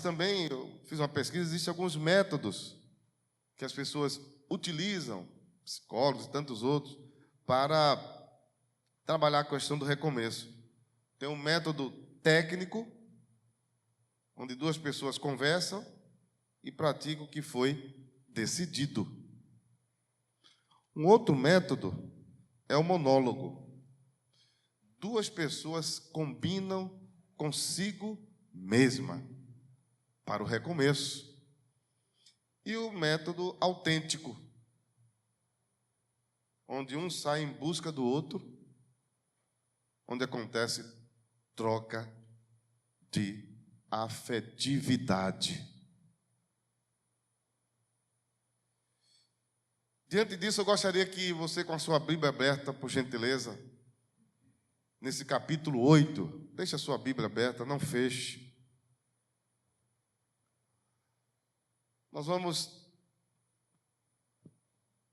também, eu fiz uma pesquisa, existem alguns métodos que as pessoas utilizam, psicólogos e tantos outros, para trabalhar a questão do recomeço. Tem um método técnico, onde duas pessoas conversam e praticam o que foi decidido. Um outro método é o monólogo. Duas pessoas combinam consigo mesma para o recomeço. E o método autêntico, onde um sai em busca do outro, onde acontece troca de afetividade. Diante disso, eu gostaria que você, com a sua Bíblia aberta, por gentileza, nesse capítulo 8, deixe a sua Bíblia aberta, não feche. Nós vamos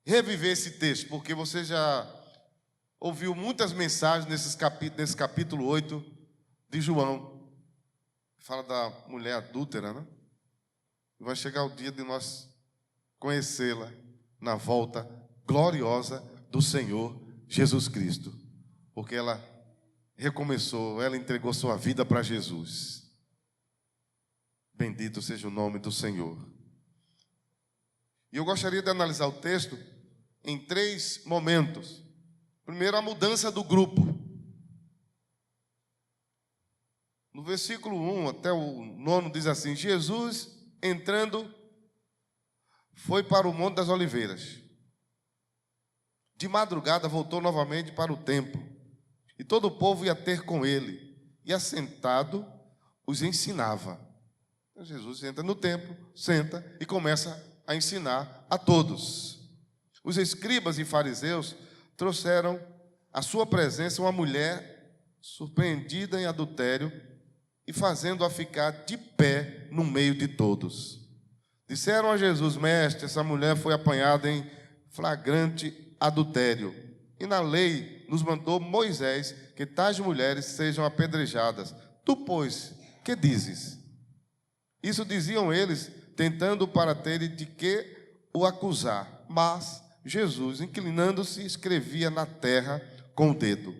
reviver esse texto, porque você já ouviu muitas mensagens nesse capítulo 8 de João. Fala da mulher adúltera, né? Vai chegar o dia de nós conhecê-la na volta gloriosa do Senhor Jesus Cristo. Porque ela recomeçou, ela entregou sua vida para Jesus. Bendito seja o nome do Senhor. E eu gostaria de analisar o texto em 3 momentos. Primeiro, a mudança do grupo. No versículo 1 até o 9 diz assim: Jesus, entrando, foi para o Monte das Oliveiras. De madrugada voltou novamente para o templo, e todo o povo ia ter com ele, e assentado os ensinava. Então, Jesus entra no templo, senta e começa a ensinar a todos. Os escribas e fariseus trouxeram à sua presença uma mulher surpreendida em adultério e fazendo-a ficar de pé no meio de todos. Disseram a Jesus: Mestre, essa mulher foi apanhada em flagrante adultério, e na lei nos mandou Moisés que tais mulheres sejam apedrejadas. Tu, pois, que dizes? Isso diziam eles, tentando para terem de que o acusar. Mas Jesus, inclinando-se, escrevia na terra com o dedo.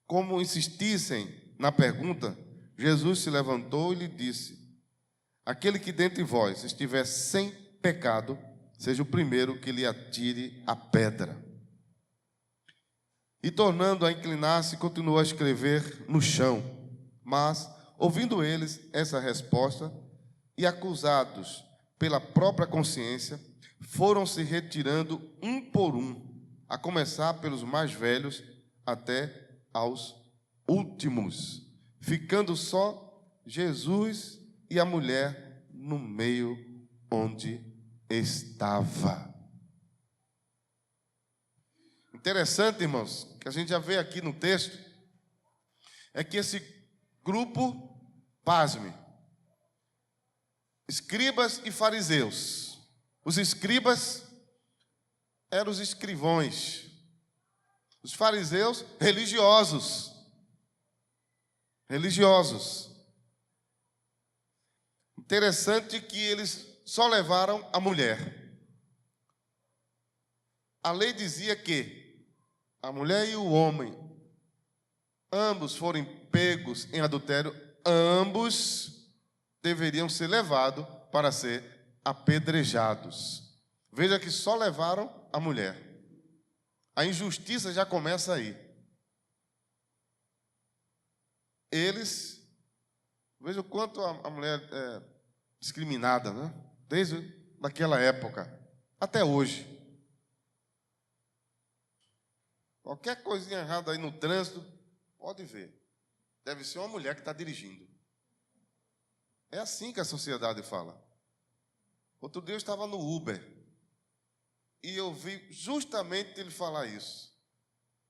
Como insistissem na pergunta, Jesus se levantou e lhe disse: aquele que dentre vós estiver sem pecado, seja o primeiro que lhe atire a pedra. E tornando a inclinar-se, continuou a escrever no chão. Mas, ouvindo eles essa resposta, e acusados pela própria consciência, foram se retirando um por um, a começar pelos mais velhos até aos últimos, ficando só Jesus e a mulher no meio onde estava. Interessante, irmãos, que a gente já vê aqui no texto, é que esse grupo, pasme, escribas e fariseus. Os escribas eram os escrivões, os fariseus religiosos. Interessante que eles só levaram a mulher. A lei dizia que a mulher e o homem, ambos forem pegos em adultério, ambos deveriam ser levados para ser apedrejados. Veja que só levaram a mulher. A injustiça já começa aí. Eles, veja o quanto a mulher é discriminada, né? Desde daquela época até hoje. Qualquer coisinha errada aí no trânsito, pode ver. Deve ser uma mulher que está dirigindo. É assim que a sociedade fala. Outro dia eu estava no Uber e eu vi justamente ele falar isso.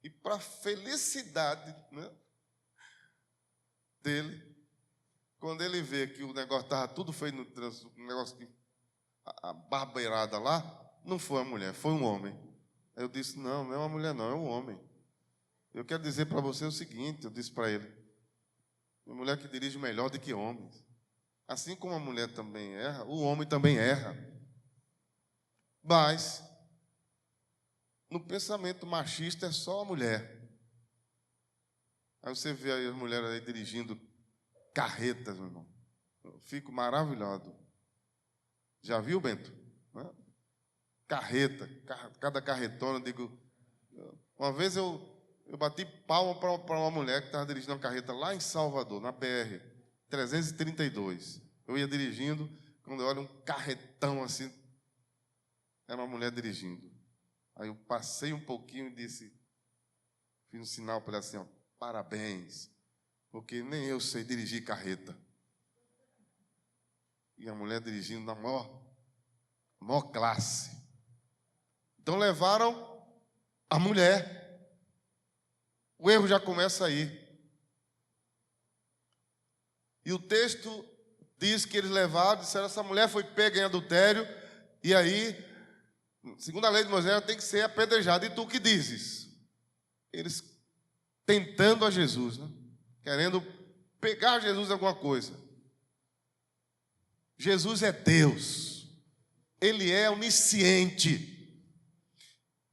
E para a felicidade, né, dele, quando ele vê que o negócio estava tudo feito no trânsito, um negócio que a barbeirada lá, não foi a mulher, foi um homem. Eu disse: não, não é uma mulher não, é um homem. Eu quero dizer para você o seguinte, eu disse para ele: uma mulher que dirige melhor do que homens. Assim como a mulher também erra, o homem também erra. Mas, no pensamento machista, é só a mulher. Aí você vê aí as mulheres aí dirigindo carretas, meu irmão. Eu fico maravilhado. Já viu, Bento? Carreta, cada carretona, eu digo... Uma vez eu bati palma para uma mulher que estava dirigindo uma carreta lá em Salvador, na BR 332. Eu ia dirigindo, quando eu olho um carretão assim, era uma mulher dirigindo. Aí eu passei um pouquinho e disse, fiz um sinal para ela assim, ó, parabéns, porque nem eu sei dirigir carreta. E a mulher dirigindo na maior classe. Então levaram a mulher. O erro já começa aí. E o texto diz que eles levaram, disseram, essa mulher foi pega em adultério, e aí, segundo a lei de Moisés, ela tem que ser apedrejada. E tu o que dizes? Eles tentando a Jesus, né? Querendo pegar Jesus em alguma coisa. Jesus é Deus. Ele é onisciente.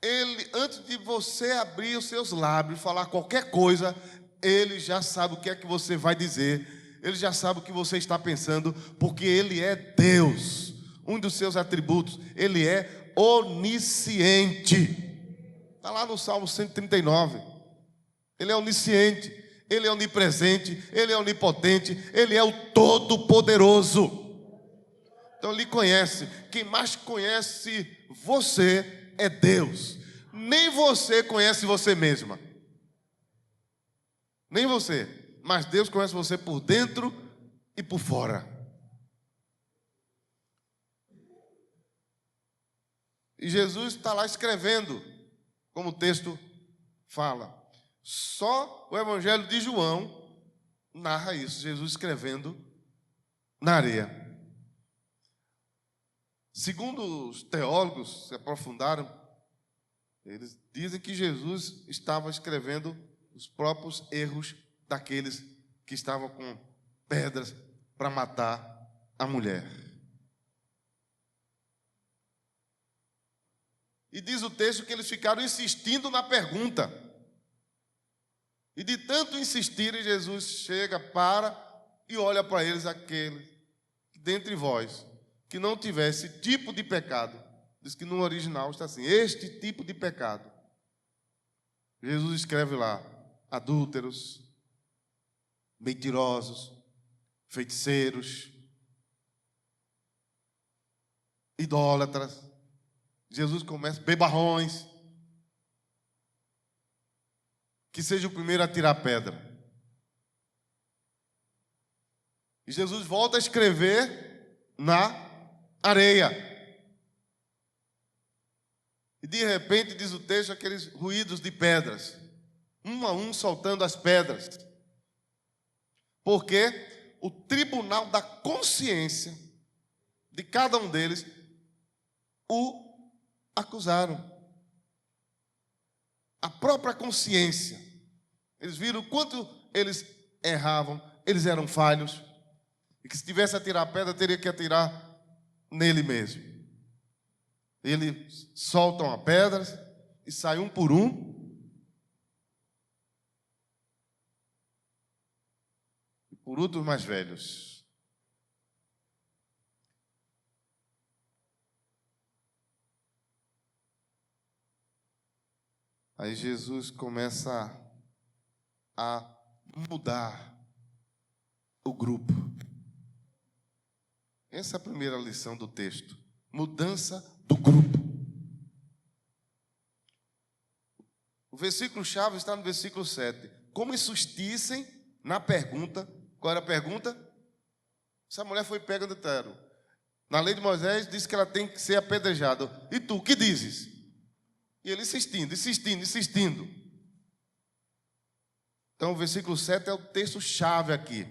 Ele, antes de você abrir os seus lábios e falar qualquer coisa, Ele já sabe o que é que você vai dizer. Ele já sabe o que você está pensando, porque Ele é Deus. Um dos seus atributos, Ele é onisciente. Está lá no Salmo 139. Ele é onisciente, Ele é onipresente, Ele é onipotente, Ele é o Todo-Poderoso. Então Ele conhece. Quem mais conhece você é Deus. Nem você conhece você mesma. Nem você. Mas Deus conhece você por dentro e por fora. E Jesus está lá escrevendo, como o texto fala. Só o Evangelho de João narra isso. Jesus escrevendo na areia. Segundo os teólogos se aprofundaram, eles dizem que Jesus estava escrevendo os próprios erros daqueles que estavam com pedras para matar a mulher. E diz o texto que eles ficaram insistindo na pergunta. E de tanto insistirem, Jesus chega, para e olha para eles, aquele que dentre vós que não tivesse tipo de pecado. Diz que no original está assim, este tipo de pecado. Jesus escreve lá, adúlteros, mentirosos, feiticeiros, idólatras. Jesus começa, bebarrões. Que seja o primeiro a tirar a pedra. E Jesus volta a escrever na areia. E de repente, diz o texto, aqueles ruídos de pedras, um a um soltando as pedras. Porque o tribunal da consciência de cada um deles o acusaram. A própria consciência. Eles viram o quanto eles erravam, eles eram falhos. E que se tivesse a tirar a pedra, teria que atirar nele mesmo. Eles soltam a pedra e sai um por um. E por último, os mais velhos. Aí Jesus começa a mudar o grupo. Essa é a primeira lição do texto. Mudança do grupo. O versículo-chave está no versículo 7. Como insistissem na pergunta. Qual era a pergunta? Essa mulher foi pega no adultério. Na lei de Moisés diz que ela tem que ser apedrejada. E tu, o que dizes? E ele insistindo. Então o versículo 7 é o texto-chave aqui.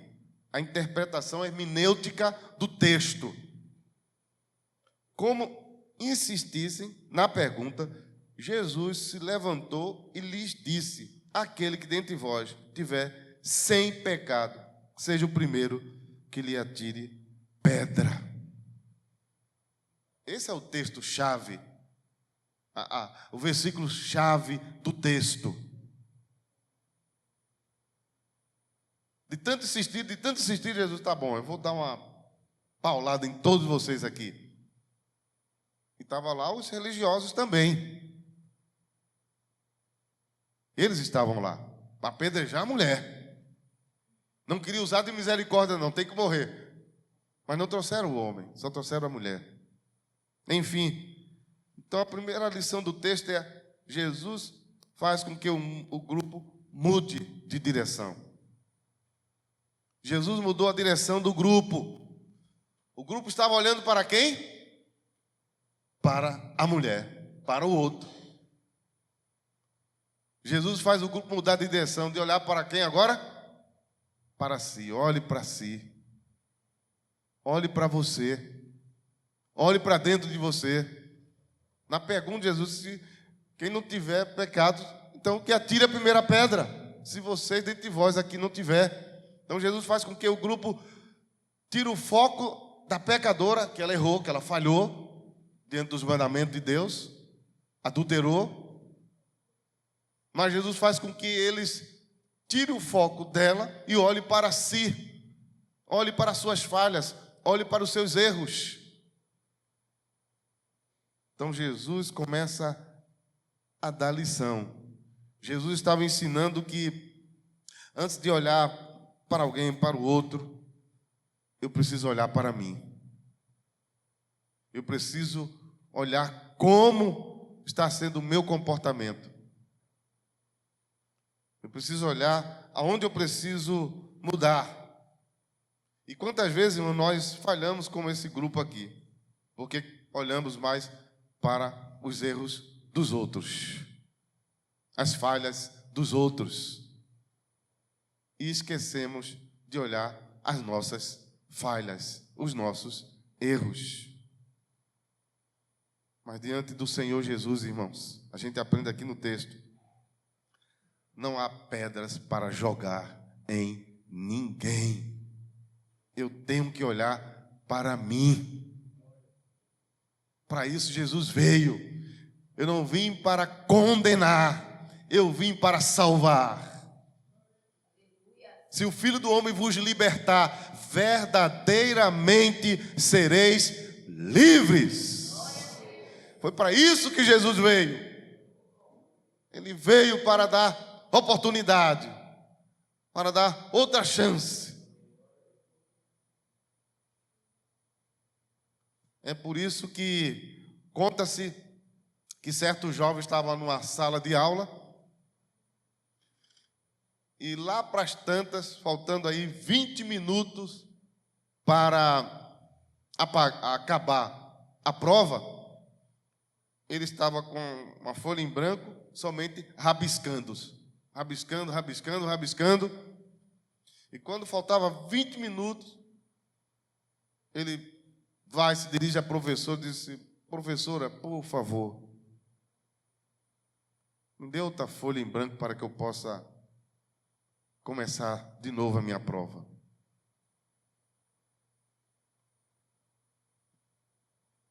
A interpretação hermenêutica do texto. Como insistissem na pergunta, Jesus se levantou e lhes disse: aquele que dentre vós tiver sem pecado, seja o primeiro que lhe atire pedra. Esse é o texto-chave, o versículo-chave do texto. De tanto insistir, Jesus, tá bom, eu vou dar uma paulada em todos vocês aqui. E estavam lá os religiosos também. Eles estavam lá para apedrejar a mulher. Não queria usar de misericórdia, não, tem que morrer. Mas não trouxeram o homem, só trouxeram a mulher. Enfim, então a primeira lição do texto é: Jesus faz com que o grupo mude de direção. Jesus mudou a direção do grupo. O grupo estava olhando para quem? Para a mulher, para o outro. Jesus faz o grupo mudar de direção, de olhar para quem agora? Para si. Olhe para si. Olhe para você. Olhe para dentro de você. Na pergunta de Jesus, se quem não tiver pecado, então que atire a primeira pedra. Se vocês dentre vós aqui não tiver. Então Jesus faz com que o grupo tire o foco da pecadora, que ela errou, que ela falhou diante dos mandamentos de Deus, adulterou. Mas Jesus faz com que eles tirem o foco dela e olhem para si, olhe para as suas falhas, olhe para os seus erros. Então Jesus começa a dar lição. Jesus estava ensinando que antes de olhar para alguém, para o outro, eu preciso olhar para mim. Eu preciso olhar como está sendo o meu comportamento. Eu preciso olhar aonde eu preciso mudar. E quantas vezes, irmão, nós falhamos como esse grupo aqui, porque olhamos mais para os erros dos outros, as falhas dos outros, e esquecemos de olhar as nossas falhas, os nossos erros. Mas diante do Senhor Jesus, irmãos, a gente aprende aqui no texto: não há pedras para jogar em ninguém. Eu tenho que olhar para mim. Para isso Jesus veio. Eu não vim para condenar, eu vim para salvar. Se o Filho do Homem vos libertar, verdadeiramente sereis livres. Foi para isso que Jesus veio. Ele veio para dar oportunidade, para dar outra chance. É por isso que conta-se que certo jovem estava numa sala de aula e lá para as tantas, faltando aí 20 minutos para acabar a prova, ele estava com uma folha em branco, somente rabiscando. E quando faltava 20 minutos, ele se dirige à professora e disse: professora, por favor, me dê outra folha em branco para que eu possa começar de novo a minha prova.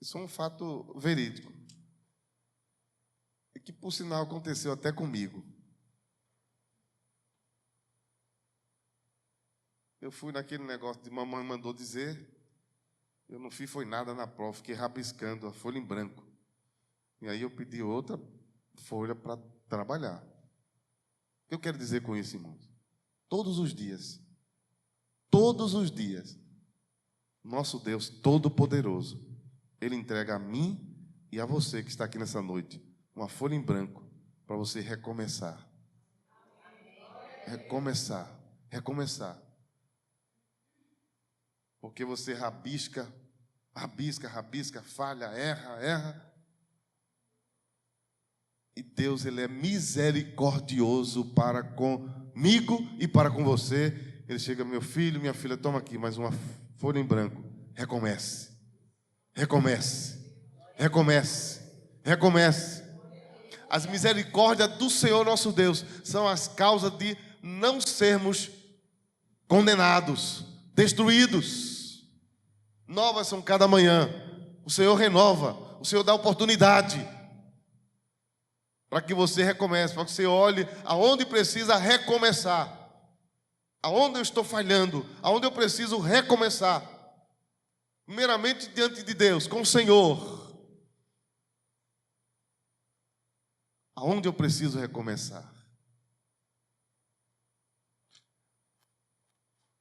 Isso é um fato verídico, e que por sinal aconteceu até comigo. Eu fui naquele negócio de mamãe mandou dizer, eu não fiz foi nada na prova, fiquei rabiscando a folha em branco. E aí eu pedi outra folha para trabalhar. O que eu quero dizer com isso, irmãos? Todos os dias, nosso Deus Todo-Poderoso, Ele entrega a mim e a você que está aqui nessa noite uma folha em branco para você recomeçar. Recomeçar. Porque você rabisca, falha, erra. E Deus, Ele é misericordioso para comigo e para com você. Ele chega: meu filho, minha filha, toma aqui mais uma folha em branco. Recomece. As misericórdias do Senhor nosso Deus são as causas de não sermos condenados, destruídos. Novas são cada manhã. O Senhor renova, o Senhor dá oportunidade para que você recomece, para que você olhe aonde precisa recomeçar, aonde eu estou falhando, aonde eu preciso recomeçar. Primeiramente diante de Deus, com o Senhor. Aonde eu preciso recomeçar?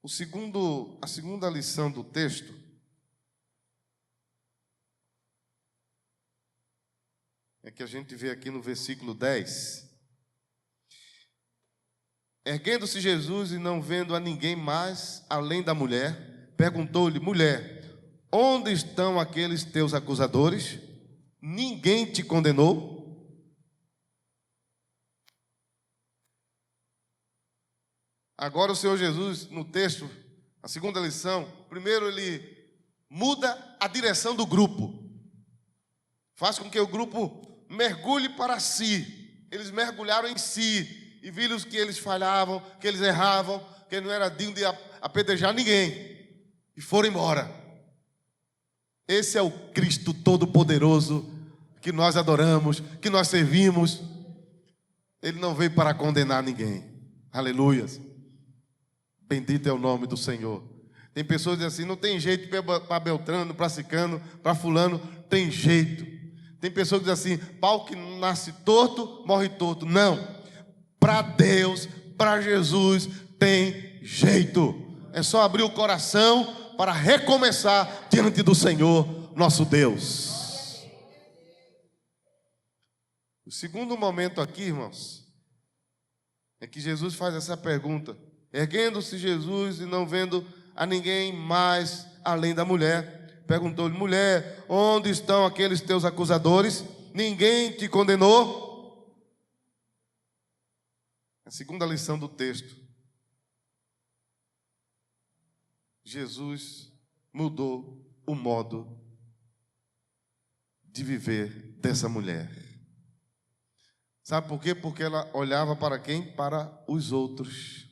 A segunda lição do texto é que a gente vê aqui no versículo 10. Erguendo-se Jesus e não vendo a ninguém mais além da mulher, perguntou-lhe: mulher, onde estão aqueles teus acusadores? Ninguém te condenou? Agora o Senhor Jesus, no texto, a segunda lição, primeiro ele muda a direção do grupo. Faz com que o grupo mergulhe para si. Eles mergulharam em si e viram que eles falhavam, que eles erravam, que não era digno de apedrejar ninguém. E foram embora. Esse é o Cristo Todo-Poderoso que nós adoramos, que nós servimos. Ele não veio para condenar ninguém. Aleluias. Bendito é o nome do Senhor. Tem pessoas que dizem assim, não tem jeito para Beltrano, para Cicano, para fulano, tem jeito. Tem pessoas que dizem assim, pau que nasce torto, morre torto. Não, para Deus, para Jesus, tem jeito. É só abrir o coração para recomeçar diante do Senhor, nosso Deus. O segundo momento aqui, irmãos, é que Jesus faz essa pergunta. Erguendo-se Jesus e não vendo a ninguém mais além da mulher, perguntou-lhe: mulher, onde estão aqueles teus acusadores? Ninguém te condenou? A segunda lição do texto. Jesus mudou o modo de viver dessa mulher. Sabe por quê? Porque ela olhava para quem? Para os outros.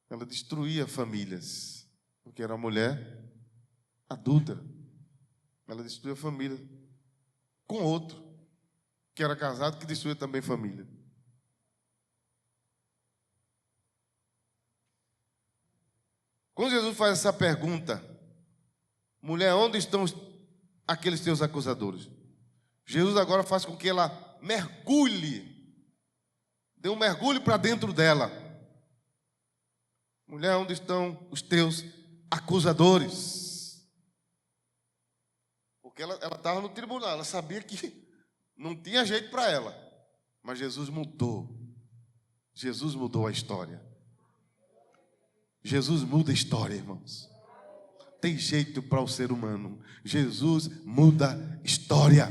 Ela destruía famílias, porque era mulher adulta. Ela destruía família com outro, que era casado, que destruía também família. Quando Jesus faz essa pergunta, mulher, onde estão aqueles teus acusadores? Jesus agora faz com que ela mergulhe, dê um mergulho para dentro dela. Mulher, onde estão os teus acusadores? Porque ela estava no tribunal, ela sabia que não tinha jeito para ela. Mas Jesus mudou. Jesus mudou a história. Jesus muda a história, irmãos. Tem jeito para o ser humano. Jesus muda história.